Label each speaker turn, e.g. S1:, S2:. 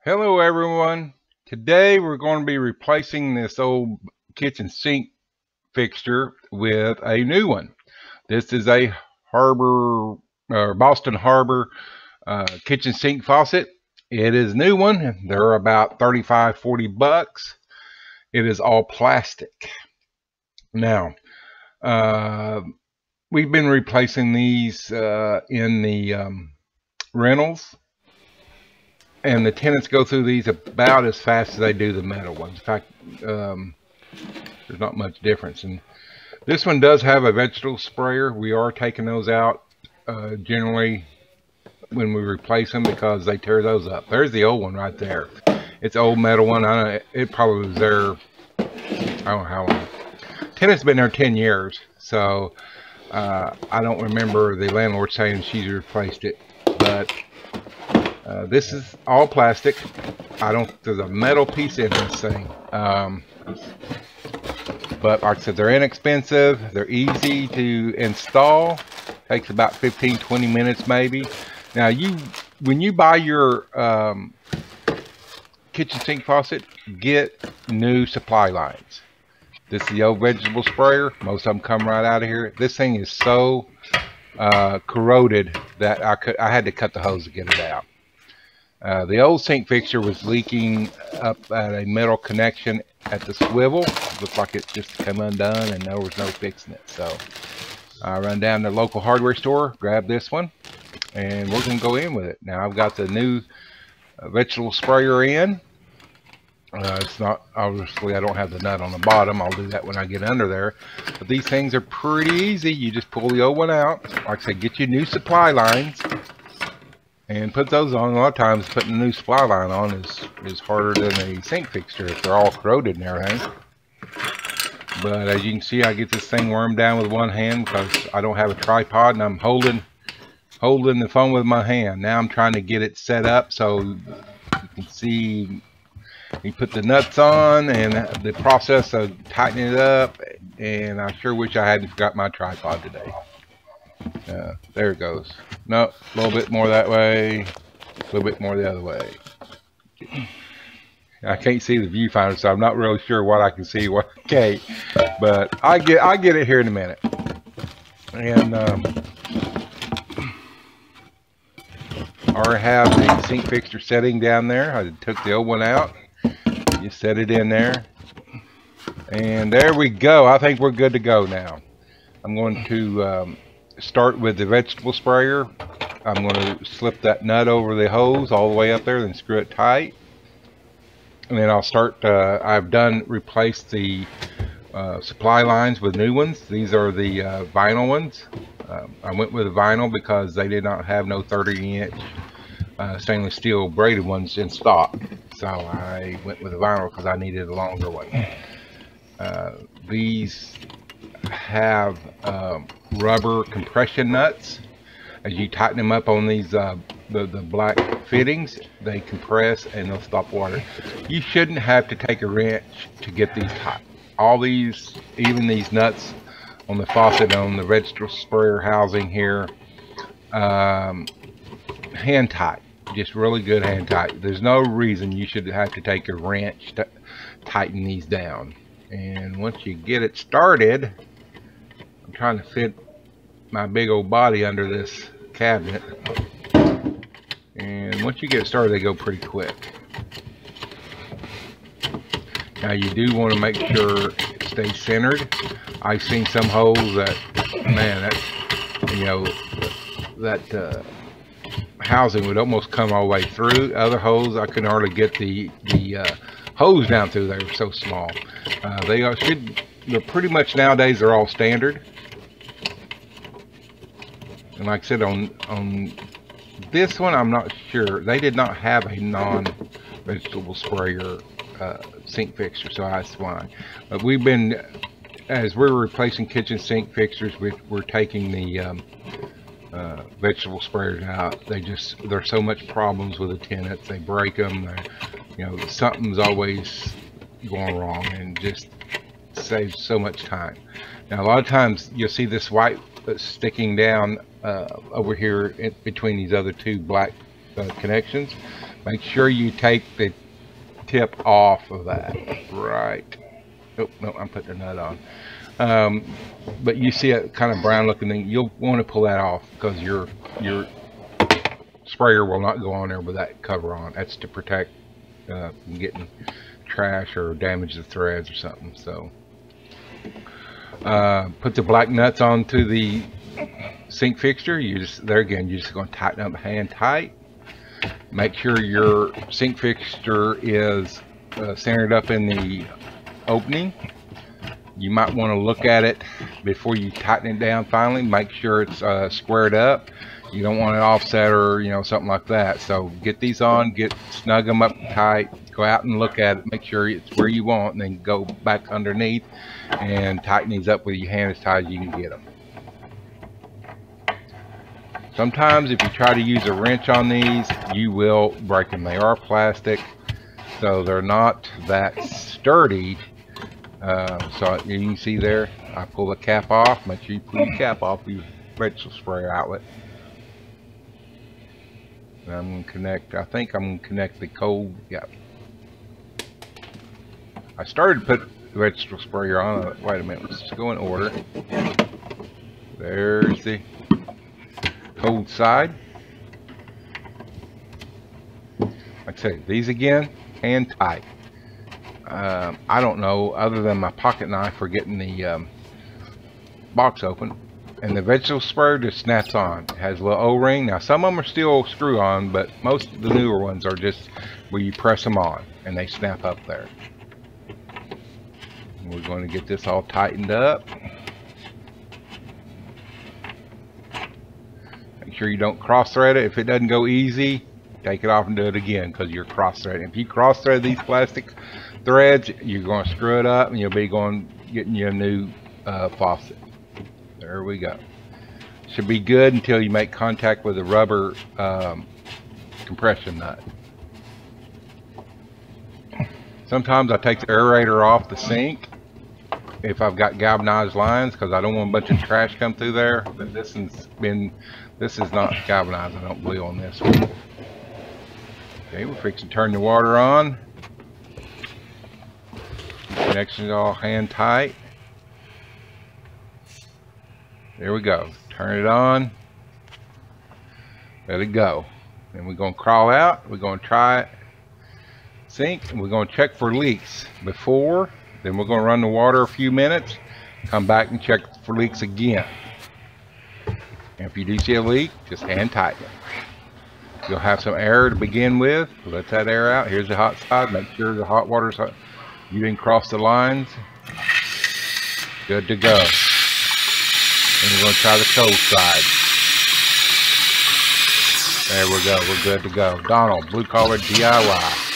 S1: Hello everyone. Today we're going to be replacing this old kitchen sink fixture with a new one. This is a Boston Harbor kitchen sink faucet. It is a new one. They're about 35–40 bucks. It is all plastic. Now, we've been replacing these in the rentals. And the tenants go through these about as fast as they do the metal ones. In fact, there's not much difference. And this one does have a vegetable sprayer. We are taking those out generally when we replace them because they tear those up. There's the old one right there. It's an old metal one. I know it probably was there, I don't know how long. Tenant's been there 10 years. So I don't remember the landlord saying she's replaced it. But this is all plastic. There's a metal piece in this thing. But like I said, they're inexpensive. They're easy to install. Takes about 15–20 minutes maybe. Now when you buy your kitchen sink faucet, get new supply lines. This is the old vegetable sprayer. Most of them come right out of here. This thing is so corroded that I had to cut the hose to get it out. The old sink fixture was leaking up at a metal connection at the swivel. Looked like it just come undone and there was no fixing it. So I run down to the local hardware store, grab this one, and we're going to go in with it. Now I've got the new vegetable sprayer in. It's not, obviously I don't have the nut on the bottom. I'll do that when I get under there. But these things are pretty easy. You just pull the old one out. Like I said, get your new supply lines and put those on. A lot of times putting a new supply line on is harder than a sink fixture if they're all corroded and everything. But as you can see, I get this thing wormed down with one hand because I don't have a tripod and I'm holding the phone with my hand. Now I'm trying to get it set up so you can see you put the nuts on and the process of tightening it up. And I sure wish I hadn't forgot my tripod today. There it goes. No, a little bit more that way, a little bit more the other way. I can't see the viewfinder, so I'm not really sure what I can see, what I can't. But I get it here in a minute. And I have the sink fixture setting down there. I took the old one out. You set it in there, and there we go. I think we're good to go now. I'm going to start with the vegetable sprayer. I'm going to slip that nut over the hose all the way up there, then screw it tight. And then I'll start, I've replaced the supply lines with new ones. These are the vinyl ones. I went with vinyl because they did not have no 30-inch stainless steel braided ones in stock. So I went with the vinyl because I needed a longer one. These have rubber compression nuts. As you tighten them up on these the black fittings, they compress and they'll stop water. You shouldn't have to take a wrench to get these tight. All these, even these nuts on the faucet, on the vegetable sprayer housing here, hand tight, just really good hand tight. There's no reason you should have to take a wrench to tighten these down. And once you get it started, I'm trying to fit my big old body under this cabinet, and once you get started they go pretty quick. Now you do want to make sure it stays centered. I've seen some holes that, man, that, you know, that housing would almost come all the way through. Other holes I couldn't hardly get the hose down through. They were so small. They're pretty much nowadays they're all standard. And like I said, on this one, I'm not sure. They did not have a non-vegetable sprayer sink fixture, so that's why. But we've been, as we're replacing kitchen sink fixtures, we're taking the vegetable sprayers out. There's so much problems with the tenants. They break them. You know, something's always going wrong, and just saves so much time. Now, a lot of times you'll see this white sticking down over here between these other two black connections. Make sure you take the tip off of that. Right. Oh, no, I'm putting a nut on. But you see it kind of brown looking thing. You'll want to pull that off because your sprayer will not go on there with that cover on. That's to protect from getting trash or damage the threads or something. So put the black nuts onto the sink fixture. You're just going to tighten up hand tight. Make sure your sink fixture is centered up in the opening. You might want to look at it before you tighten it down finally. Make sure it's squared up. You don't want it offset or something like that. So get these on, snug them up tight, go out and look at it, make sure it's where you want, and then go back underneath and tighten these up with your hand as tight as you can get them. Sometimes if you try to use a wrench on these, you will break them. They are plastic, so they're not that sturdy. So you can see there, I pull the cap off. Make sure you pull the cap off your vegetable sprayer outlet. And I'm going to connect, I think I'm going to connect the cold, yeah. I started to put the vegetable sprayer on, wait a minute, let's just go in order. There's the cold side. Like I say, these again, hand tight. I don't know, other than my pocket knife for getting the box open. And the vegetable sprayer just snaps on. It has a little O-ring. Now some of them are still screw on, but most of the newer ones are just where you press them on and they snap up there. And we're going to get this all tightened up. Make sure you don't cross thread it. If it doesn't go easy, take it off and do it again because you're cross threading. If you cross thread these plastic threads, you're going to screw it up and you'll be getting you a new faucet. There we go. Should be good until you make contact with the rubber compression nut. Sometimes I take the aerator off the sink if I've got galvanized lines because I don't want a bunch of trash come through there. But this is not galvanized, I don't believe, on this one. Okay, we're fixing to turn the water on. Connection's all hand tight. There we go. Turn it on. Let it go. And we're going to crawl out. We're going to try it. Sink. And we're going to check for leaks before. Then we're going to run the water a few minutes. Come back and check for leaks again. And if you do see a leak, just hand tighten it. You'll have some air to begin with. Let that air out. Here's the hot side. Make sure the hot water's hot. You didn't cross the lines. Good to go. And we're going to try the cold side. There we go. We're good to go. Donald, Blue Collar DIY.